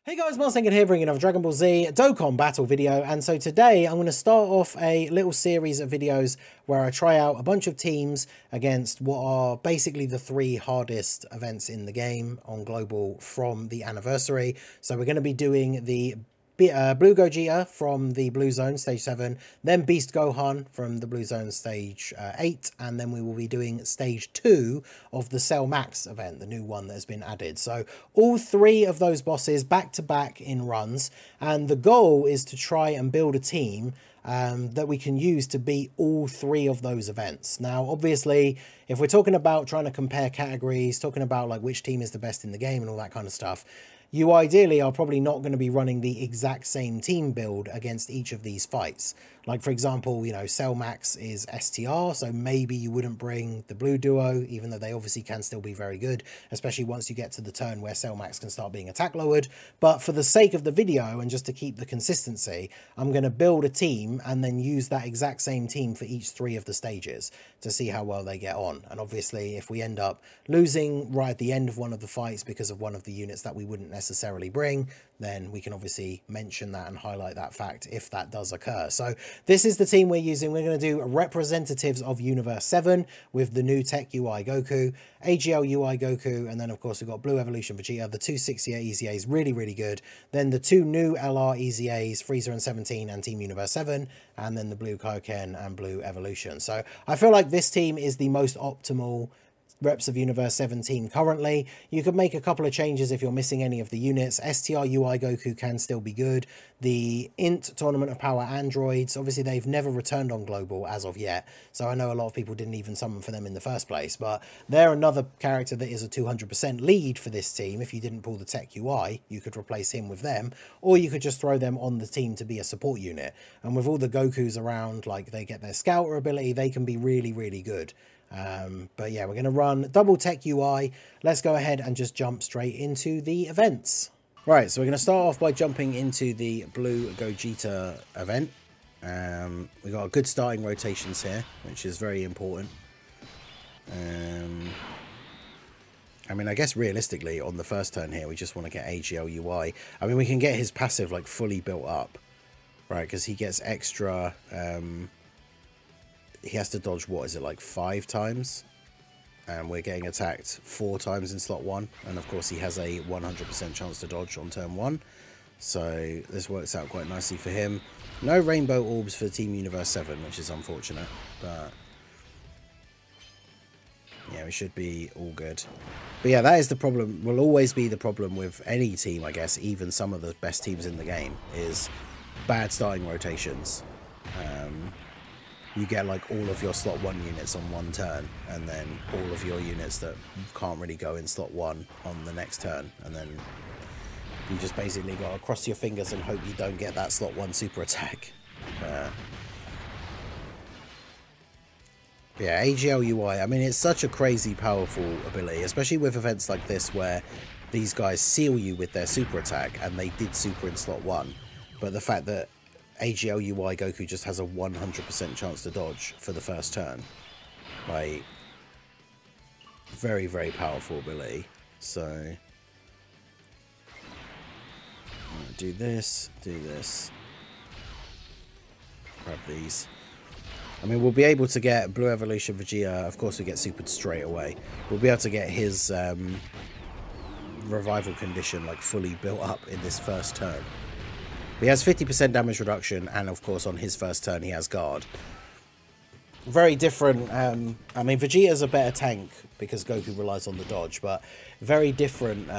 Hey guys, Marsengan here bringing another Dragon Ball Z Dokkan battle video, and so today I'm going to start off a little series of videos where I try out a bunch of teams against what are basically the three hardest events in the game on Global from the anniversary. So we're going to be doing the Blue Gogeta from the Blue Zone Stage 7, then Beast Gohan from the Blue Zone Stage 8, and then we will be doing Stage 2 of the Cell Max event, the new one that has been added. So all three of those bosses back to back in runs, and the goal is to try and build a team that we can use to beat all three of those events. Now, obviously, if we're talking about trying to compare categories, talking about like which team is the best in the game and all that kind of stuff, you ideally are probably not going to be running the exact same team build against each of these fights. Like, for example, you know, Cell Max is STR, so maybe you wouldn't bring the Blue Duo, even though they obviously can still be very good, especially once you get to the turn where Cell Max can start being attack lowered. But for the sake of the video and just to keep the consistency, I'm going to build a team and then use that exact same team for each three of the stages to see how well they get on. And obviously, if we end up losing right at the end of one of the fights because of one of the units that we wouldn't necessarily bring, then we can obviously mention that and highlight that fact if that does occur. So this is the team we're using. We're going to do representatives of Universe 7 with the new Tech UI Goku, AGL UI Goku, and then of course we've got Blue Evolution Vegeta, the 268 EZAs, really good. Then the two new LR EZAs, Freezer and 17 and Team Universe 7, and then the Blue Kaioken and Blue Evolution. So I feel like this team is the most optimal Reps of Universe 17 currently. You could make a couple of changes if you're missing any of the units. STR UI Goku can still be good. The INT Tournament of Power androids, obviously they've never returned on Global as of yet, so I know a lot of people didn't even summon for them in the first place, but they're another character that is a 200% lead for this team. If you didn't pull the Tech UI, you could replace him with them, or you could just throw them on the team to be a support unit. And with all the Gokus around, like they get their Scouter ability, they can be really good. But yeah, we're going to run double Tech UI. Let's go ahead and just jump straight into the events. Right, so we're going to start off by jumping into the Blue Gogeta event. We got a good starting rotations here, which is very important. I mean, I guess realistically on the first turn here, we just want to get AGL UI. I mean, we can get his passive like fully built up, right? Because he gets extra... he has to dodge, what is it, like 5 times? And we're getting attacked 4 times in slot 1. And of course he has a 100% chance to dodge on turn 1. So this works out quite nicely for him. No rainbow orbs for Team Universe 7, which is unfortunate. But yeah, we should be all good. But yeah, that is the problem. Will always be the problem with any team, I guess. Even some of the best teams in the game is bad starting rotations. You get like all of your slot 1 units on one turn, and then all of your units that can't really go in slot 1 on the next turn, and then you just basically got to cross your fingers and hope you don't get that slot 1 super attack. Yeah, AGL UI, I mean, it's such a crazy powerful ability, especially with events like this where these guys seal you with their super attack, and they did super in slot 1, but the fact that AGL UI Goku just has a 100% chance to dodge for the first turn. Like, very powerful ability. So, do this, grab these. I mean, we'll be able to get Blue Evolution Vegeta. Of course, we get supered straight away. We'll be able to get his revival condition like fully built up in this first turn. He has 50% damage reduction, and of course on his first turn he has guard. Very different. I mean, Vegeta's a better tank because Goku relies on the dodge, but very different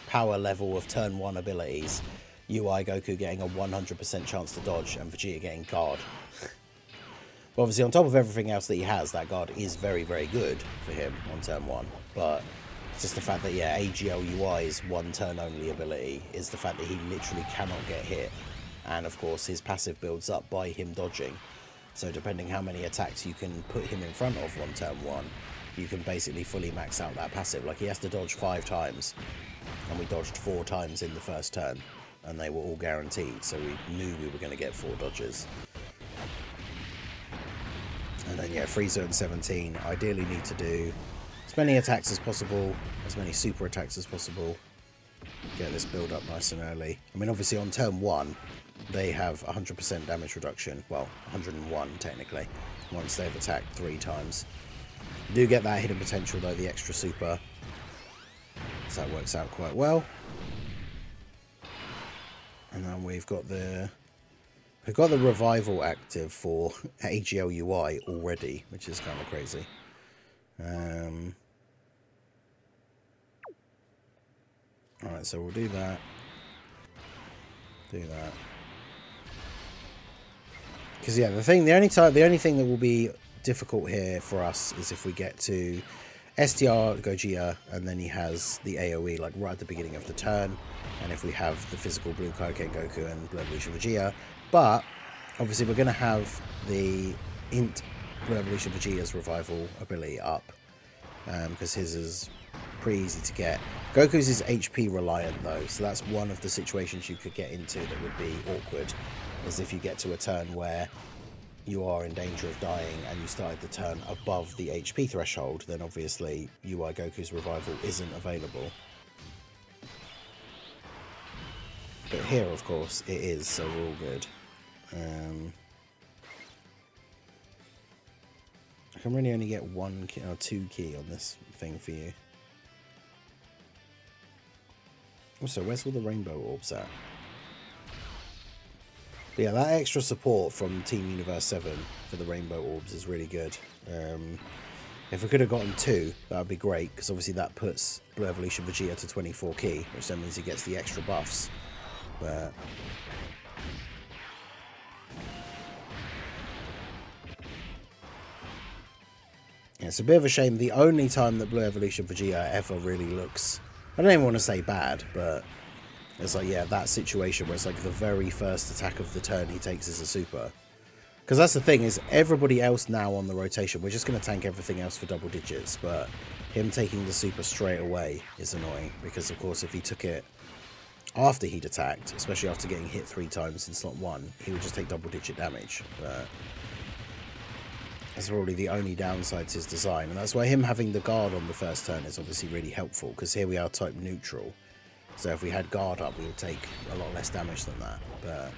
power level of turn 1 abilities. UI Goku getting a 100% chance to dodge, and Vegeta getting guard. But obviously on top of everything else that he has, that guard is very good for him on turn 1. But it's just the fact that, yeah, AGL UI's 1 turn only ability is the fact that he literally cannot get hit. And of course his passive builds up by him dodging. So depending how many attacks you can put him in front of on turn 1, you can basically fully max out that passive. Like, he has to dodge 5 times, and we dodged 4 times in the first turn, and they were all guaranteed, so we knew we were going to get 4 dodges. And then, yeah, Freezer and 17 ideally need to do as many attacks as possible, as many super attacks as possible. get this build up nice and early. I mean, obviously on turn 1, they have 100% damage reduction. Well, 101 technically, once they've attacked 3 times. You do get that hidden potential though, the extra super. So that works out quite well. And then we've got the revival active for AGL UI already, which is kind of crazy. Alright, so we'll do that. Do that. Because yeah, the only thing that will be difficult here for us is if we get to STR Gogeta and then he has the AoE like right at the beginning of the turn, and if we have the physical Blue Kaioken Goku and Blue Evolution Vegeta. But obviously we're going to have the Int Blue Evolution Vegeta's revival ability up, because his is pretty easy to get. Goku's is HP reliant though, so that's one of the situations you could get into that would be awkward, is if you get to a turn where you are in danger of dying and you started the turn above the HP threshold, then obviously UI Goku's revival isn't available. But here, of course, it is, so we're all good. I can really only get 1 key or 2 key on this thing for you. Also, where's all the rainbow orbs at? But yeah, that extra support from Team Universe 7 for the rainbow orbs is really good. If we could have gotten 2, that would be great, because obviously that puts Blue Evolution Vegeta to 24 key, which then means he gets the extra buffs. But yeah, it's a bit of a shame. The only time that Blue Evolution Vegeta ever really looks, I don't even want to say bad, but it's like, yeah, that situation where it's like the very first attack of the turn he takes is a super. Because that's the thing, is everybody else now on the rotation, we're just going to tank everything else for double digits, but him taking the super straight away is annoying, because of course if he took it after he'd attacked, especially after getting hit 3 times in slot 1, he would just take double digit damage. But that's probably the only downside to his design, and that's why him having the guard on the first turn is obviously really helpful, because here we are type neutral, so if we had guard up we would take a lot less damage than that. But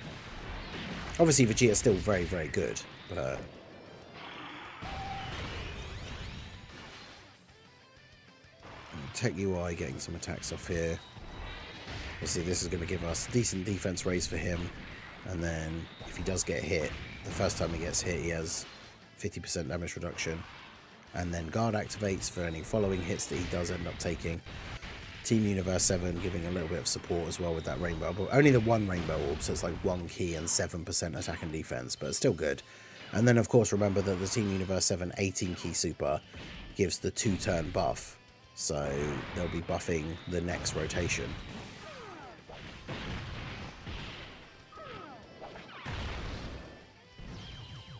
obviously Vegeta's still very, very good, but Tech UI getting some attacks off here. Obviously this is going to give us decent defense raise for him, and then if he does get hit, the first time he gets hit he has 50% damage reduction, and then guard activates for any following hits that he does end up taking. Team Universe 7 giving a little bit of support as well with that rainbow, but only the 1 rainbow orb, so it's like 1 key and 7% attack and defense, but it's still good. And then of course remember that the Team Universe 7 18 key super gives the 2-turn buff, so they'll be buffing the next rotation.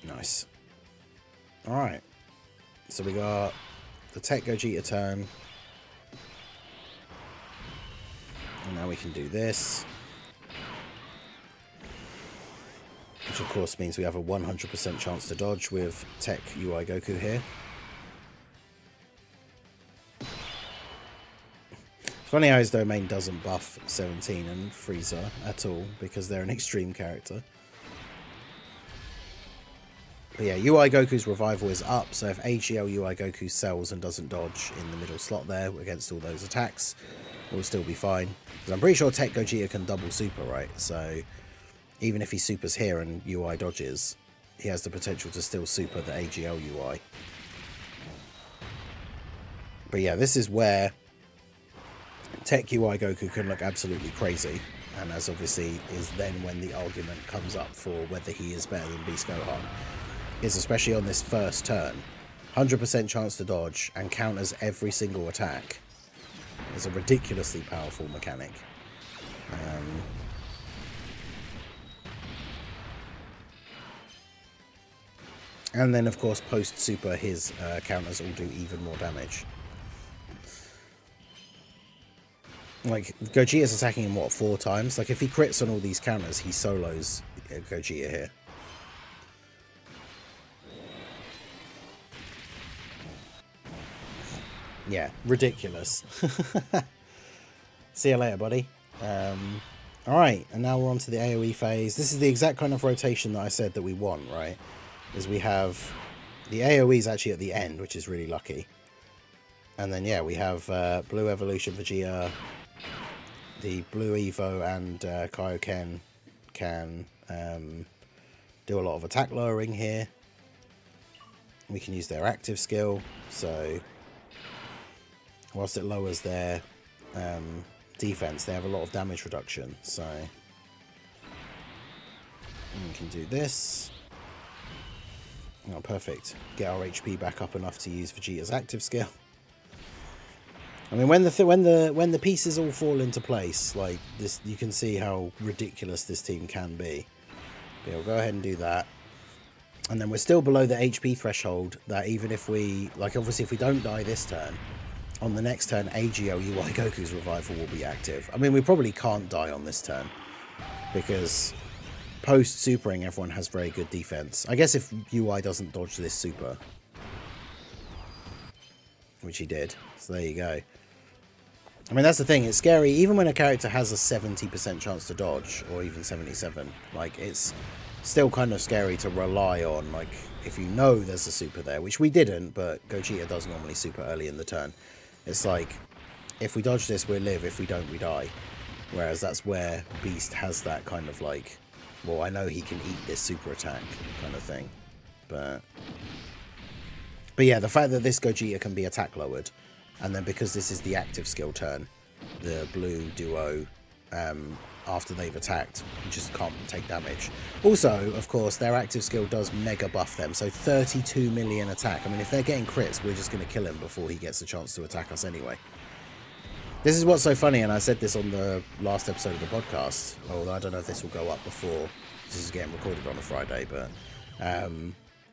Nice. Alright, so we got the Tech Gogeta turn, and now we can do this, which of course means we have a 100% chance to dodge with Tech UI Goku here. Funny how his domain doesn't buff 17 and Frieza at all, because they're an extreme character. But yeah, UI Goku's revival is up, so if AGL UI Goku sells and doesn't dodge in the middle slot there against all those attacks, we'll still be fine. Because I'm pretty sure Tech Gogeta can double super, right? So even if he supers here and UI dodges, he has the potential to still super the AGL UI. But yeah, this is where Tech UI Goku can look absolutely crazy, and as obviously is then when the argument comes up for whether he is better than Beast Gohan, is especially on this first turn, 100% chance to dodge and counters every single attack is a ridiculously powerful mechanic. And then of course post super his counters all do even more damage. Like Gogeta's attacking him what, 4 times? Like if he crits on all these counters, he solos Gogeta here. Yeah, ridiculous. See you later, buddy. Alright, and now we're on to the AoE phase. This is the exact kind of rotation that I said that we want, right? Is we have the AoEs actually at the end, which is really lucky. And then, yeah, we have Blue Evolution Vegeta, the Blue Evo and Kaioken can do a lot of attack lowering here. We can use their active skill, so whilst it lowers their defense, they have a lot of damage reduction, so we can do this. Oh, perfect. Get our HP back up enough to use Vegeta's active skill. I mean, when the pieces all fall into place, like this, you can see how ridiculous this team can be. But we'll go ahead and do that. And then we're still below the HP threshold that even if we, like obviously if we don't die this turn, on the next turn, AGO UI Goku's revival will be active. I mean, we probably can't die on this turn because post-supering everyone has very good defense. I guess if UI doesn't dodge this super, which he did. So there you go. I mean, that's the thing. It's scary even when a character has a 70% chance to dodge, or even 77. Like, it's still kind of scary to rely on, like, if you know there's a super there, which we didn't, but Gogeta does normally super early in the turn. It's like, if we dodge this, we'll live. If we don't, we die. Whereas that's where Beast has that kind of like, well, I know he can eat this super attack kind of thing. But yeah, the fact that this Gogeta can be attack lowered, and then because this is the active skill turn, the blue duo, after they've attacked, just can't take damage. Also, of course, their active skill does mega buff them, so 32 million attack. I mean, if they're getting crits, we're just going to kill him before he gets a chance to attack us anyway. This is what's so funny, and I said this on the last episode of the podcast, although I don't know if this will go up before this is getting recorded on a Friday, but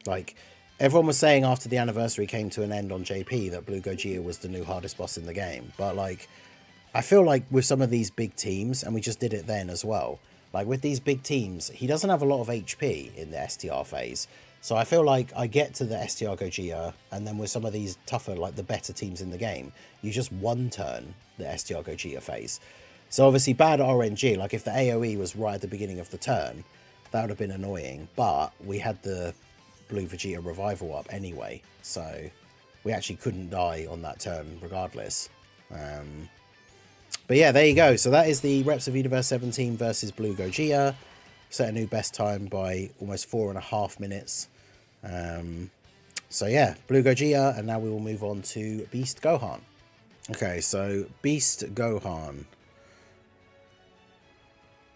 like, everyone was saying after the anniversary came to an end on JP that Blue Gogeta was the new hardest boss in the game, but like, I feel like with some of these big teams, and we just did it then as well, like with these big teams, he doesn't have a lot of HP in the STR phase. So I feel like I get to the STR Gogeta, and then with some of these tougher, like the better teams in the game, you just one turn the STR Gogeta phase. So obviously bad RNG, like if the AoE was right at the beginning of the turn, that would have been annoying, but we had the Blue Vegeta revival up anyway, so we actually couldn't die on that turn regardless. But yeah, there you go. So that is the Reps of Universe 17 versus Blue Gogeta. Set a new best time by almost 4.5 minutes. So yeah, Blue Gogeta, and now we will move on to Beast Gohan. Okay, so Beast Gohan.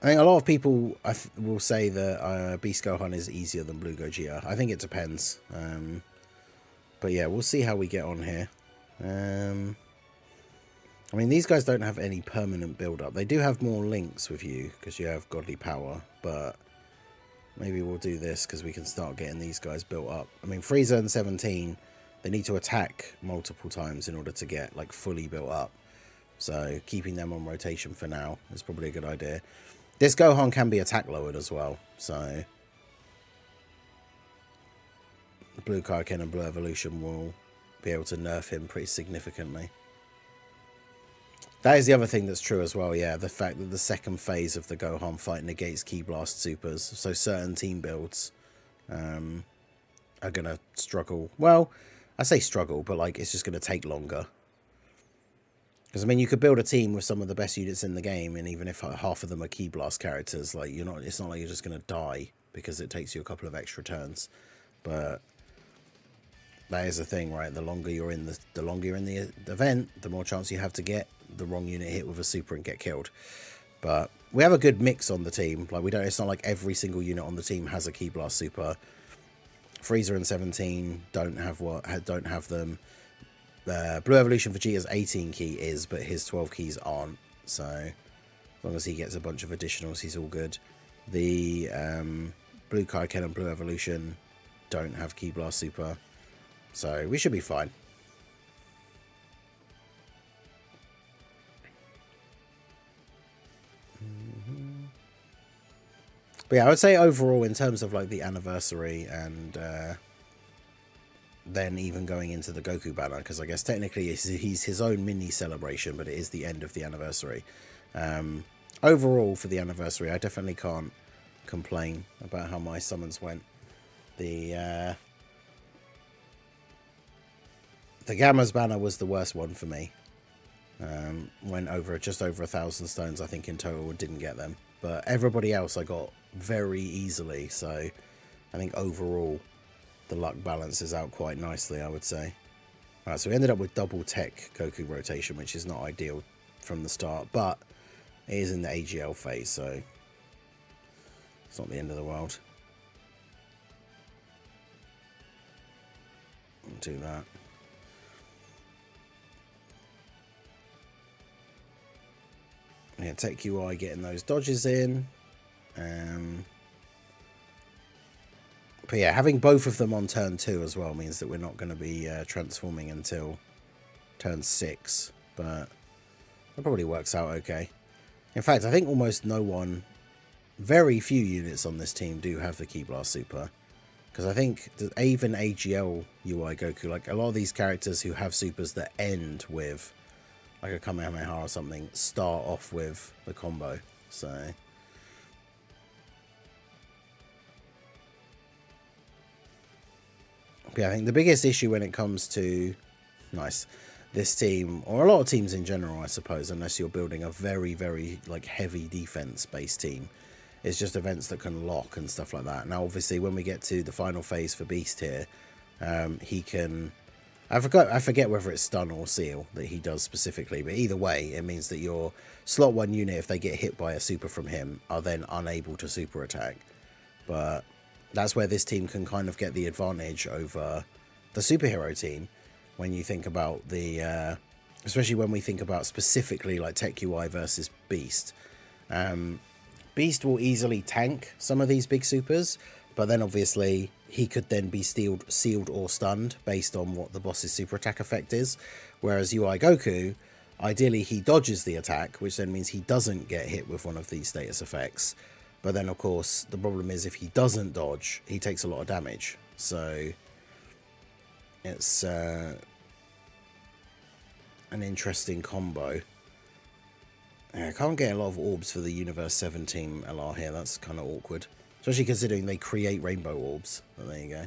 I think a lot of people will say that Beast Gohan is easier than Blue Gogeta. I think it depends. But yeah, we'll see how we get on here. I mean, these guys don't have any permanent build-up. They do have more links with you, because you have Godly Power, but maybe we'll do this, because we can start getting these guys built up. I mean, Frieza and 17, they need to attack multiple times in order to get, like, fully built up. So, keeping them on rotation for now is probably a good idea. This Gohan can be attack lowered as well, so Blue Kaioken and Blue Evolution will be able to nerf him pretty significantly. That is the other thing that's true as well, yeah. The fact that the second phase of the Gohan fight negates Ki Blast supers. So certain team builds are going to struggle. Well, I say struggle, but like it's just going to take longer. Because, I mean, you could build a team with some of the best units in the game, and even if half of them are Ki Blast characters, like it's not like you're just going to die because it takes you a couple of extra turns. But that is the thing, right? The longer you're in the event, the more chance you have to get the wrong unit hit with a super and get killed. But we have a good mix on the team. Like it's not like every single unit on the team has a Ki Blast super. Frieza and 17 don't have them. Blue Evolution Vegeta's 18 key is, but his 12 keys aren't. So as long as he gets a bunch of additionals, he's all good. The Blue Kaioken and Blue Evolution don't have Ki Blast super. So we should be fine. But yeah, I would say overall, in terms of like the anniversary and than even going into the Goku banner, because I guess technically he's his own mini celebration, but it is the end of the anniversary. Overall, for the anniversary, I definitely can't complain about how my summons went. The Gamma's banner was the worst one for me. Went over just over 1,000 stones, I think, in total, and didn't get them. But everybody else I got very easily, so I think overall the luck balances out quite nicely, I would say. Alright, so we ended up with double tech Goku rotation, which is not ideal from the start, but it is in the AGL phase, so it's not the end of the world. I'll do that. Yeah, Tech UI getting those dodges in. But yeah, having both of them on turn 2 as well means that we're not going to be transforming until turn 6. But that probably works out okay. In fact, I think almost no one, very few units on this team do have the Ki Blast Super. Because I think that even AGL UI Goku, like a lot of these characters who have supers that end with like a Kamehameha or something, start off with the combo. So yeah, I think the biggest issue when it comes to this team, or a lot of teams in general, I suppose, unless you're building a very, very like heavy defense based team, is just events that can lock and stuff like that. Now obviously when we get to the final phase for Beast here, he can, I forget whether it's stun or seal that he does specifically, but either way it means that your slot 1 unit, if they get hit by a super from him, are then unable to super attack. But that's where this team can kind of get the advantage over the superhero team when you think about the especially when we think about specifically like Tech UI versus Beast. Beast will easily tank some of these big supers, but then obviously he could then be sealed or stunned based on what the boss's super attack effect is, whereas UI Goku, ideally he dodges the attack, which then means he doesn't get hit with one of these status effects. But then, of course, the problem is if he doesn't dodge, he takes a lot of damage. So it's an interesting combo. Yeah, I can't get a lot of orbs for the Universe 7 team LR here. That's kind of awkward. Especially considering they create rainbow orbs. But there you go.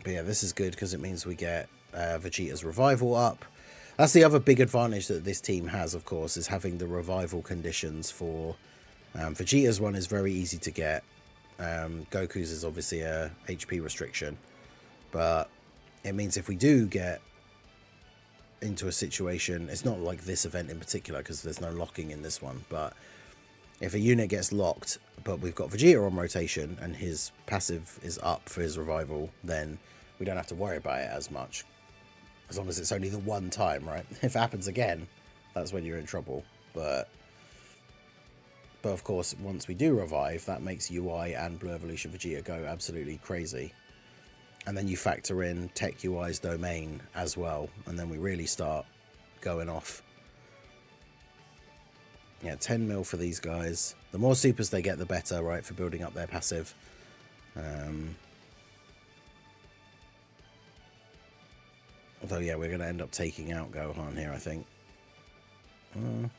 But yeah, this is good because it means we get Vegeta's revival up. That's the other big advantage that this team has, of course, is having the revival conditions for Vegeta's one is very easy to get. Goku's is obviously a HP restriction, but it means if we do get into a situation, it's not like this event in particular because there's no locking in this one, but if a unit gets locked but we've got Vegeta on rotation and his passive is up for his revival, then we don't have to worry about it as much. As long as it's only the one time, right? If it happens again, that's when you're in trouble. But of course, once we do revive, that makes UI and Blue Evolution Vegeta go absolutely crazy. And then you factor in Tech UI's domain as well, and then we really start going off. Yeah, 10 mil for these guys. The more supers they get, the better, right, for building up their passive. Although, yeah, we're going to end up taking out Gohan here, I think.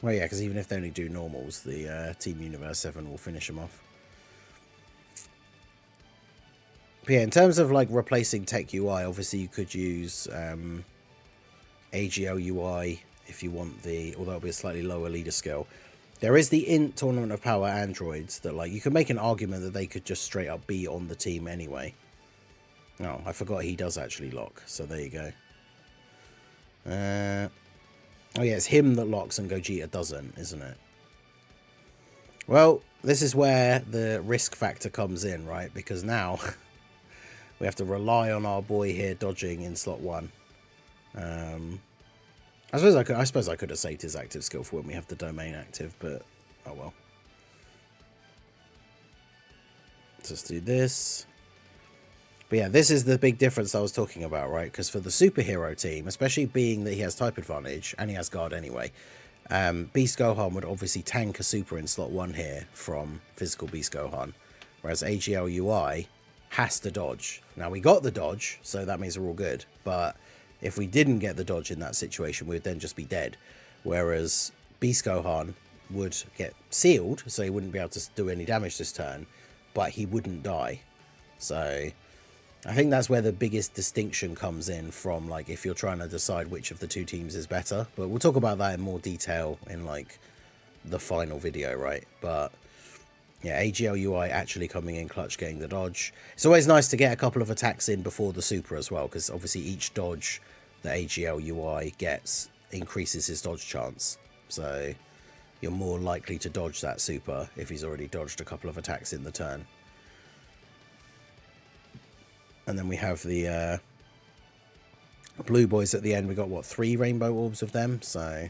Well, yeah, because even if they only do normals, the Team Universe 7 will finish them off. But yeah, in terms of, like, replacing Tech UI, obviously you could use AGL UI if you want the... Although it'll be a slightly lower leader skill. There is the Int Tournament of Power androids that, like, you can make an argument that they could just straight up be on the team anyway. Oh, I forgot he does actually lock, so there you go. Oh yeah, it's him that locks and Gogeta doesn't, isn't it? Well, this is where the risk factor comes in, right? Because now we have to rely on our boy here dodging in slot 1. I suppose I could have saved his active skill for when we have the domain active, but oh well. Let's do this. But yeah, this is the big difference I was talking about, right? Because for the superhero team, especially being that he has type advantage, and he has guard anyway, Beast Gohan would obviously tank a super in slot 1 here from physical Beast Gohan, whereas AGLUI has to dodge. Now, we got the dodge, so that means we're all good, but if we didn't get the dodge in that situation, we would then just be dead, whereas Beast Gohan would get sealed, so he wouldn't be able to do any damage this turn, but he wouldn't die. So I think that's where the biggest distinction comes in from, like, if you're trying to decide which of the two teams is better. But we'll talk about that in more detail in, like, the final video, right? But yeah, AGLUI actually coming in clutch, getting the dodge. It's always nice to get a couple of attacks in before the super as well, because obviously each dodge that AGLUI gets increases his dodge chance. So you're more likely to dodge that super if he's already dodged a couple of attacks in the turn. And then we have the blue boys at the end. We got, what, 3 rainbow orbs of them, so...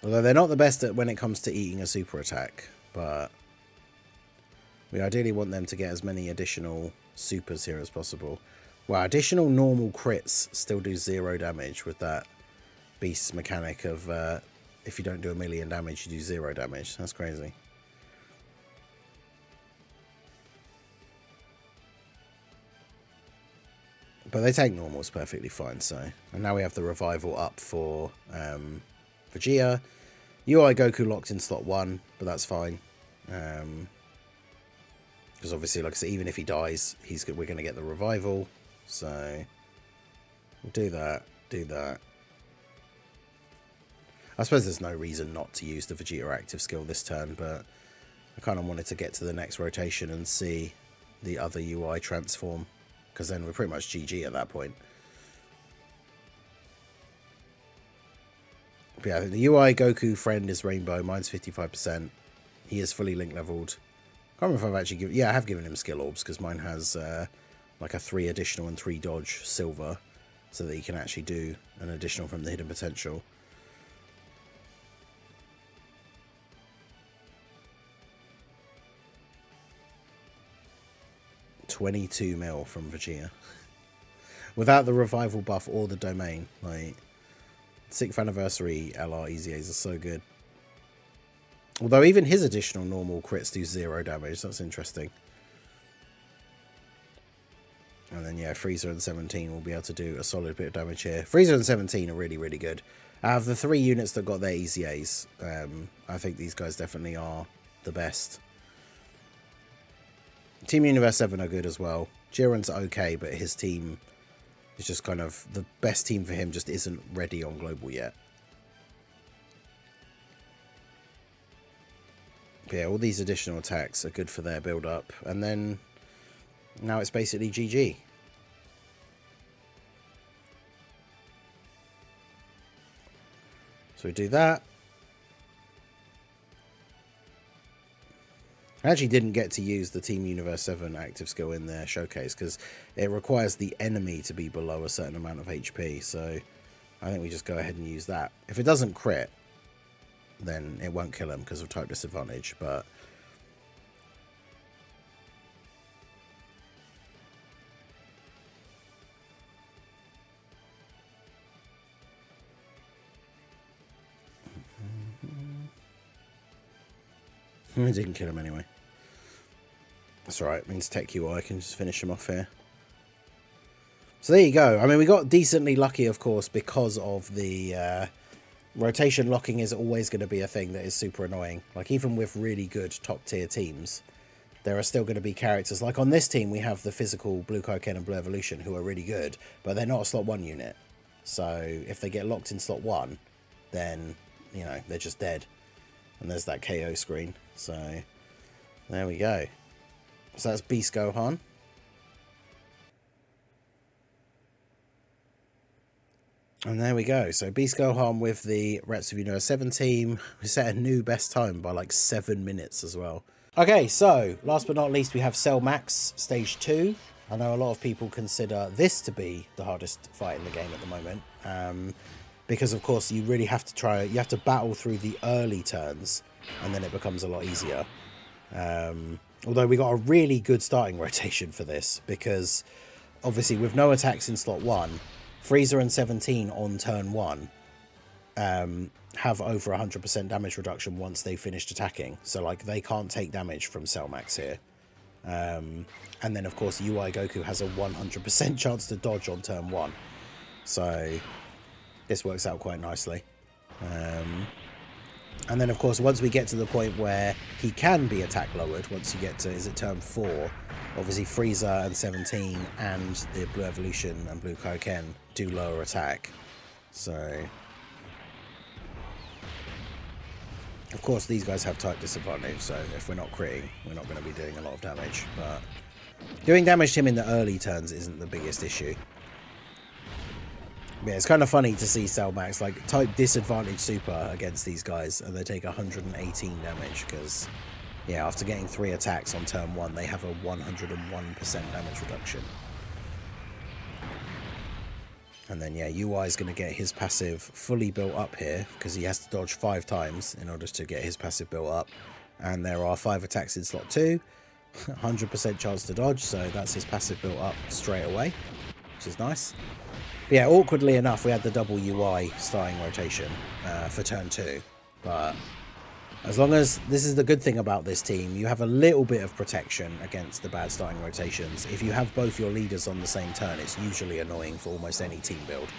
Although they're not the best at when it comes to eating a super attack, but we ideally want them to get as many additional supers here as possible. Well, additional normal crits still do 0 damage with that beast's mechanic of if you don't do 1,000,000 damage, you do 0 damage. That's crazy. But they take normals perfectly fine, so... And now we have the revival up for Vegeta. UI Goku locked in slot 1, but that's fine. Because obviously, like I said, even if he dies, we're going to get the revival. So we'll do that, do that. I suppose there's no reason not to use the Vegeta active skill this turn, but I kind of wanted to get to the next rotation and see the other UI transform, because then we're pretty much GG at that point. But yeah, the UI Goku friend is Rainbow. Mine's 55%. He is fully link leveled. I can't remember if I've actually given... Yeah, I have given him skill orbs, because mine has like a 3 additional and 3 dodge silver, so that he can actually do an additional from the hidden potential. $22 mil from Vegeta. Without the revival buff or the domain. Like, 6th anniversary LR EZAs are so good. Although even his additional normal crits do 0 damage. That's interesting. And then, yeah, Frieza and 17 will be able to do a solid bit of damage here. Frieza and 17 are really, really good. Out of the 3 units that got their EZAs, I think these guys definitely are the best. Team Universe 7 are good as well. Jiren's okay, but his team is just kind of... The best team for him just isn't ready on Global yet. But yeah, all these additional attacks are good for their build-up. And then... Now it's basically GG. So we do that. I actually didn't get to use the Team Universe 7 active skill in their showcase because it requires the enemy to be below a certain amount of HP. So I think we just go ahead and use that. If it doesn't crit, then it won't kill him because of type disadvantage. But it didn't kill him anyway. That's alright, it means Tech UI can just finish him off here. So there you go. I mean, we got decently lucky, of course, because of the rotation locking is always going to be a thing that is super annoying. Like, even with really good top-tier teams, there are still going to be characters. Like, on this team, we have the physical Blue Kaioken and Blue Evolution, who are really good, but they're not a slot 1 unit. So, if they get locked in slot 1, then, you know, they're just dead. And there's that KO screen. So, there we go. So that's Beast Gohan. And there we go. So Beast Gohan with the Reps of Universe 7 team. We set a new best time by like 7 minutes as well. Okay, so last but not least, we have Cell Max Stage 2. I know a lot of people consider this to be the hardest fight in the game at the moment. Because, of course, you really have to try... You have to battle through the early turns, and then it becomes a lot easier. Although we got a really good starting rotation for this, because, obviously, with no attacks in slot 1, Frieza and 17 on turn 1, have over 100% damage reduction once they finished attacking. So like they can't take damage from Cell Max here. And then of course UI Goku has a 100% chance to dodge on turn 1. So this works out quite nicely. And then of course once we get to the point where he can be attack lowered, once you get to, is it turn 4, obviously Frieza and 17 and the Blue Evolution and Blue Kaioken do lower attack. So of course these guys have type disadvantage, so if we're not critting, we're not going to be doing a lot of damage, but doing damage to him in the early turns isn't the biggest issue. Yeah, it's kind of funny to see Cell Max like type disadvantage super against these guys and they take 118 damage because, yeah, after getting 3 attacks on turn 1, they have a 101% damage reduction. And then, yeah, UI is going to get his passive fully built up here because he has to dodge 5 times in order to get his passive built up. And there are 5 attacks in slot 2, 100% chance to dodge, so that's his passive built up straight away, which is nice. But yeah, awkwardly enough, we had the double UI starting rotation for turn 2. But as long as, this is the good thing about this team, you have a little bit of protection against the bad starting rotations. If you have both your leaders on the same turn, it's usually annoying for almost any team build.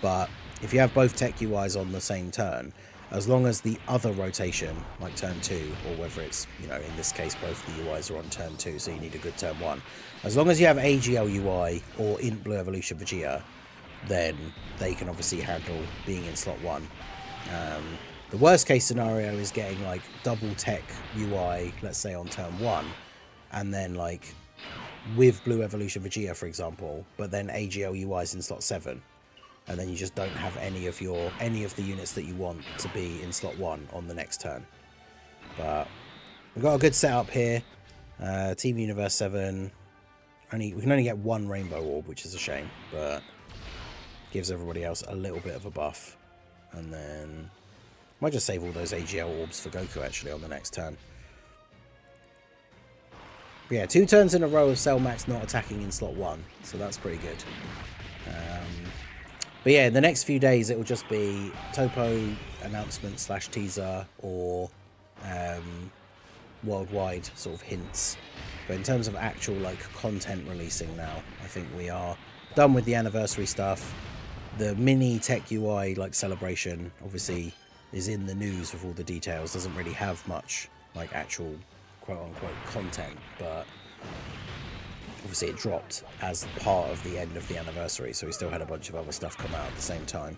But if you have both tech UIs on the same turn, as long as the other rotation, like turn 2, or whether it's, you know, in this case, both the UIs are on turn 2, so you need a good turn 1. As long as you have AGL UI or Int Blue Evolution Vegeta, then they can obviously handle being in slot 1. The worst case scenario is getting like double tech UI, let's say on turn 1, and then like with Blue Evolution Vegeta, for example, but then AGL UIs in slot 7, and then you just don't have any of the units that you want to be in slot 1 on the next turn. But we've got a good setup here. Team Universe 7, we can only get 1 Rainbow Orb, which is a shame, but gives everybody else a little bit of a buff. And then might just save all those AGL orbs for Goku actually on the next turn. But yeah, 2 turns in a row of Cell Max not attacking in slot 1, so that's pretty good. But yeah, in the next few days it will just be Topo announcement / teaser or worldwide sort of hints. But in terms of actual like content releasing now, I think we are done with the anniversary stuff. The mini tech UI like celebration obviously is in the news with all the details, doesn't really have much like actual quote-unquote content, but obviously it dropped as part of the end of the anniversary, so we still had a bunch of other stuff come out at the same time.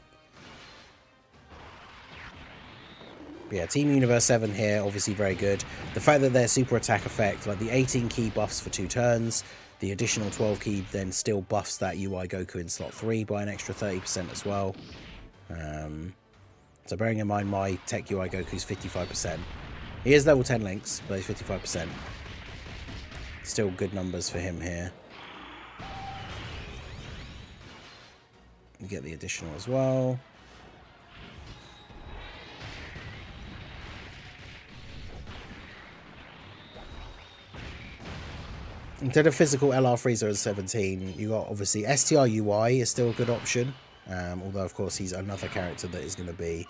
But yeah, Team Universe 7 here, obviously very good. The fact that their super attack effect, like the 18 key buffs for 2 turns, the additional 12 key then still buffs that UI Goku in slot 3 by an extra 30% as well. So bearing in mind my tech UI Goku's 55%. He is level 10 links, but he's 55%. Still good numbers for him here. We get the additional as well. Instead of physical LR Freezer at 17, you got obviously STR UI is still a good option. Although of course he's another character that is going to be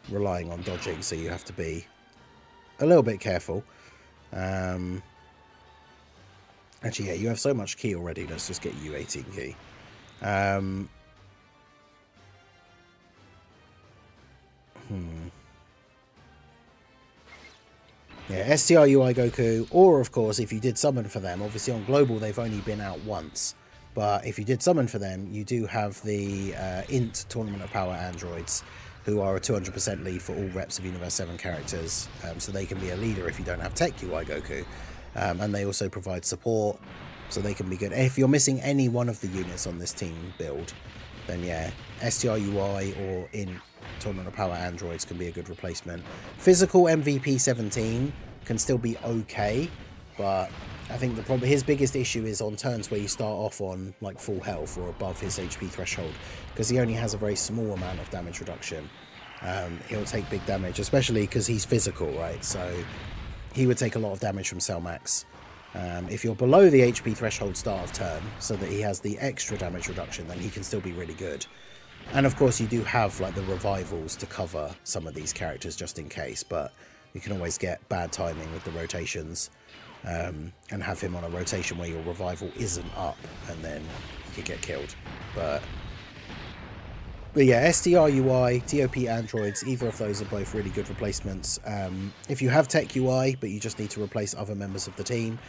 relying on dodging, so you have to be a little bit careful. Actually, yeah, you have so much key already. Let's just get you 18 key. Yeah, STR UI Goku, or of course if you did summon for them, obviously on global they've only been out once, but if you did summon for them, you do have the Int Tournament of Power androids, who are a 200% lead for all reps of Universe 7 characters, so they can be a leader if you don't have Tech UI Goku, and they also provide support, so they can be good. If you're missing any one of the units on this team build, then yeah, STR UI or Int Tournament of Power androids can be a good replacement. Physical MVP 17 can still be okay, but I think the problem, his biggest issue is on turns where you start off on like full health or above his HP threshold, because he only has a very small amount of damage reduction. He'll take big damage, especially because he's physical, right? So he would take a lot of damage from Cell Max. If you're below the HP threshold start of turn, so that he has the extra damage reduction, then he can still be really good. And of course you do have like the revivals to cover some of these characters just in case, but you can always get bad timing with the rotations, and have him on a rotation where your revival isn't up, and then you could get killed. But yeah, STR UI, TOP androids, either of those are both really good replacements. If you have Tech UI, but you just need to replace other members of the team,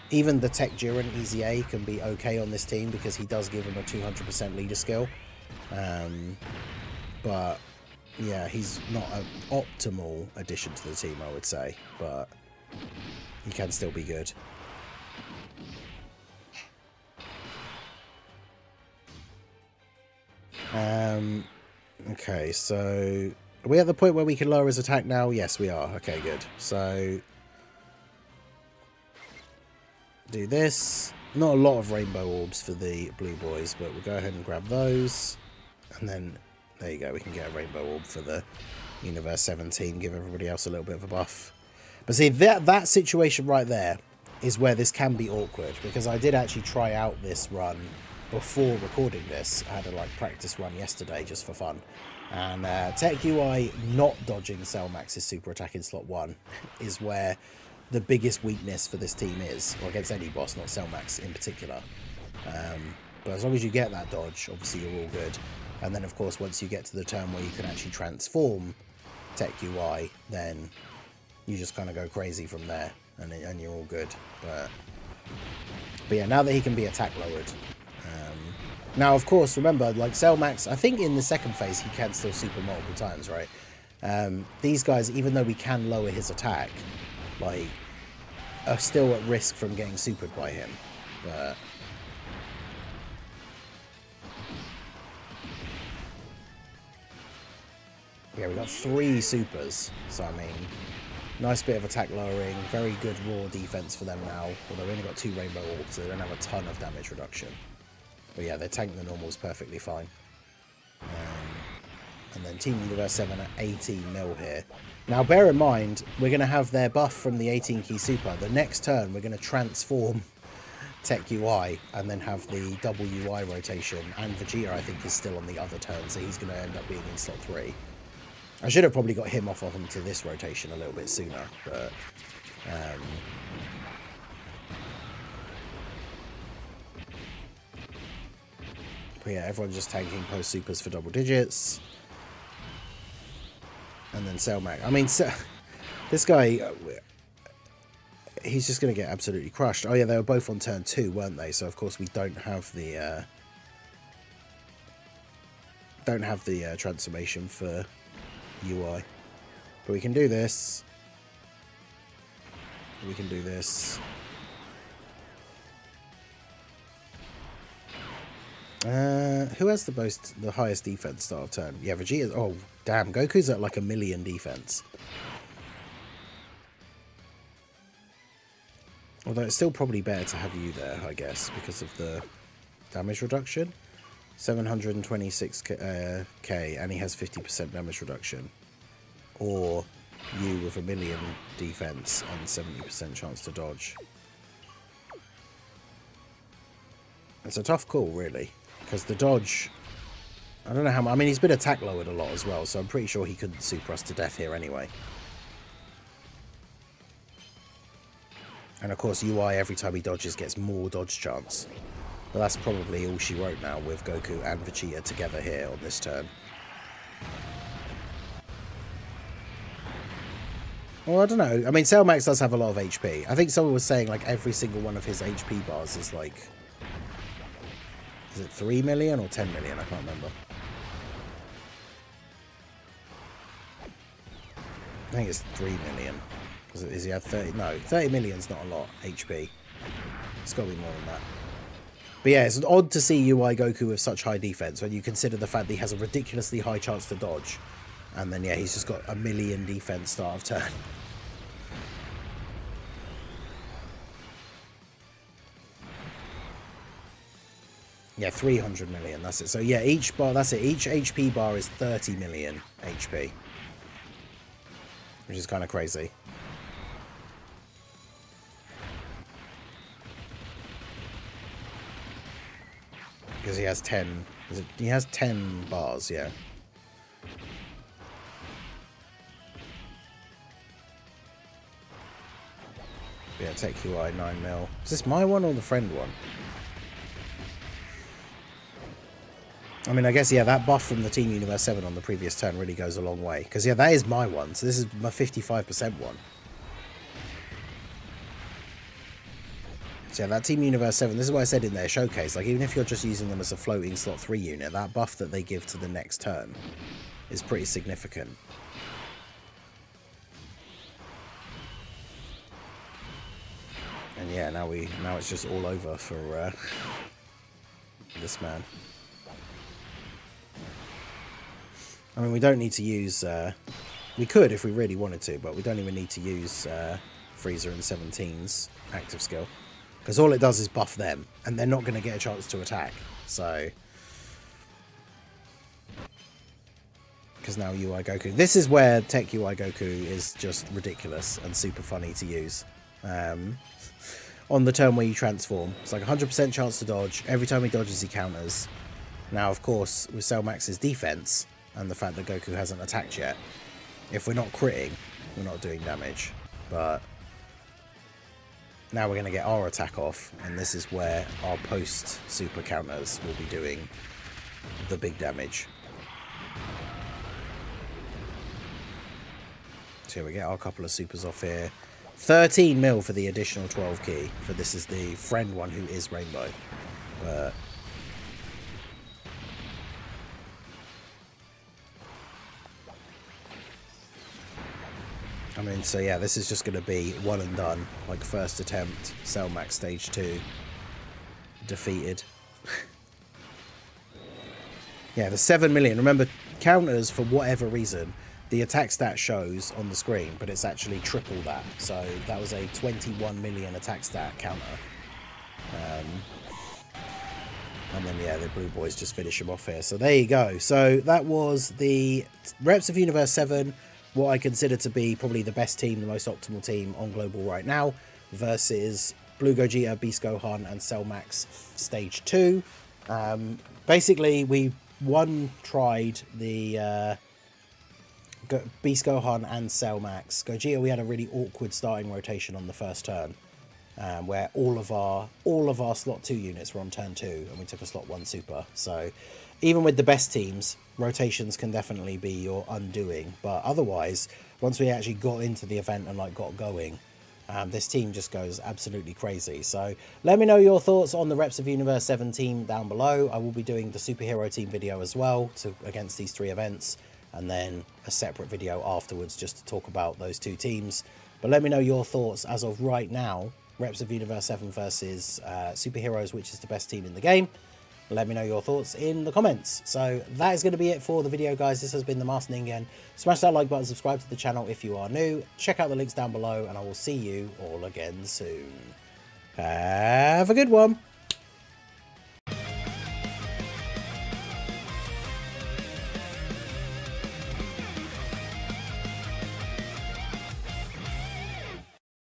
even the Tech Jiren EZA can be okay on this team because he does give him a 200% leader skill. But yeah, he's not an optimal addition to the team, I would say, but he can still be good. Okay, so are we at the point where we can lower his attack now? Yes, we are. Okay, good. So do this. Not a lot of rainbow orbs for the blue boys, but we'll go ahead and grab those. And then, there you go, we can get a rainbow orb for the Universe 17, give everybody else a little bit of a buff. But see, that situation right there is where this can be awkward, because I did actually try out this run before recording this. I had a like practice run yesterday just for fun. And Tech UI not dodging Cellmax's super attack in slot 1 is where the biggest weakness for this team is, or against any boss, not Cellmax in particular. But as long as you get that dodge, obviously you're all good. And then of course once you get to the turn where you can actually transform Tech UI, then you just kind of go crazy from there, and you're all good. But yeah, now that he can be attack lowered. Now of course, remember, like Cellmax, I think in the second phase he can still super multiple times, right? These guys, even though we can lower his attack, like, are still at risk from getting supered by him. But yeah, we got 3 supers, so I mean, nice bit of attack lowering, very good raw defense for them now, although we only got 2 rainbow orbs, so they don't have a ton of damage reduction. But yeah, they tank the normals perfectly fine. And then Team Universe 7 at 18 mil here. Now bear in mind, we're going to have their buff from the 18 key super. The next turn we're going to transform Tech UI and then have the double UI rotation, and Vegeta I think is still on the other turn, so he's going to end up being in slot 3. I should have probably got him off onto this rotation a little bit sooner, but yeah, everyone's just tanking post supers for double digits. And then Cellmax. I mean, this guy, he's just going to get absolutely crushed. Oh yeah, they were both on turn 2, weren't they? So of course we don't have the transformation for UI. But we can do this. We can do this. Who has the highest defense start of turn? Yeah, Vegeta. Oh, damn. Goku's at like 1,000,000 defense. Although it's still probably better to have you there, I guess, because of the damage reduction. 726k, and he has 50% damage reduction. Or you with 1,000,000 defense and 70% chance to dodge. It's a tough call, really. Because the dodge, I don't know how much. I mean, he's been attack lowered a lot as well, so I'm pretty sure he couldn't super us to death here anyway. And of course, UI every time he dodges gets more dodge chance. But that's probably all she wrote now with Goku and Vegeta together here on this turn. Well, I don't know. I mean, Cellmax does have a lot of HP. I think someone was saying like every single one of his HP bars is like, is it 3 million or 10 million? I can't remember. I think it's 3 million. Is he at 30? No, 30 million's not a lot HP. It's got to be more than that. But yeah, it's odd to see UI Goku with such high defense when you consider the fact that he has a ridiculously high chance to dodge. And then, yeah, he's just got 1,000,000 defense start of turn. Yeah, 300 million, that's it. So yeah, each bar, that's it. Each HP bar is 30 million HP. Which is kind of crazy. Because he has 10. He has 10 bars, yeah. Yeah, Tech UI 9 mil. Is this my one or the friend one? I mean, I guess, yeah, that buff from the Team Universe 7 on the previous turn really goes a long way. Because, yeah, that is my one. So this is my 55% one. So yeah, that Team Universe 7, this is what I said in their showcase. Like, even if you're just using them as a floating slot 3 unit, that buff that they give to the next turn is pretty significant. And yeah, now it's just all over for this man. I mean, we don't need to use... we could if we really wanted to, but we don't even need to use Freezer and 17's active skill. Because all it does is buff them, and they're not going to get a chance to attack. So... Because now UI Goku... This is where Tech UI Goku is just ridiculous and super funny to use. On the turn where you transform. It's like 100% chance to dodge. Every time he dodges, he counters. Now, of course, with Cell Max's defense... and the fact that Goku hasn't attacked yet, if we're not critting, we're not doing damage. But now we're going to get our attack off, and this is where our post super counters will be doing the big damage. So we get our couple of supers off here. 13 mil for the additional 12 key, for this is the friend one who is Rainbow. But I mean, so yeah, this is just going to be one and done. Like, first attempt, Cell Max stage 2, defeated. Yeah, the 7 million. Remember, counters, for whatever reason, the attack stat shows on the screen, but it's actually triple that. So that was a 21 million attack stat counter. And then, yeah, the Blue Boys just finish him off here. So there you go. So that was the Reps of Universe 7, what I consider to be probably the best team, the most optimal team on Global right now, versus Blue Gogeta, Beast Gohan, and Cell Max Stage 2. Basically, we tried the Beast Gohan and Cell Max. Gogeta, we had a really awkward starting rotation on the first turn, where all of our slot 2 units were on turn 2, and we took a slot 1 super. So even with the best teams, rotations can definitely be your undoing. But otherwise, once we actually got into the event and like got going, this team just goes absolutely crazy. So let me know your thoughts on the Reps of Universe 7 team down below. I will be doing the superhero team video as well against these 3 events, and then a separate video afterwards just to talk about those 2 teams. But let me know your thoughts as of right now. Reps of Universe 7 versus Superheroes, which is the best team in the game. Let me know your thoughts in the comments. So that is going to be it for the video, guys. This has been the Master Ningen. Smash that like button, subscribe to the channel if you are new. Check out the links down below, and I will see you all again soon. Have a good one.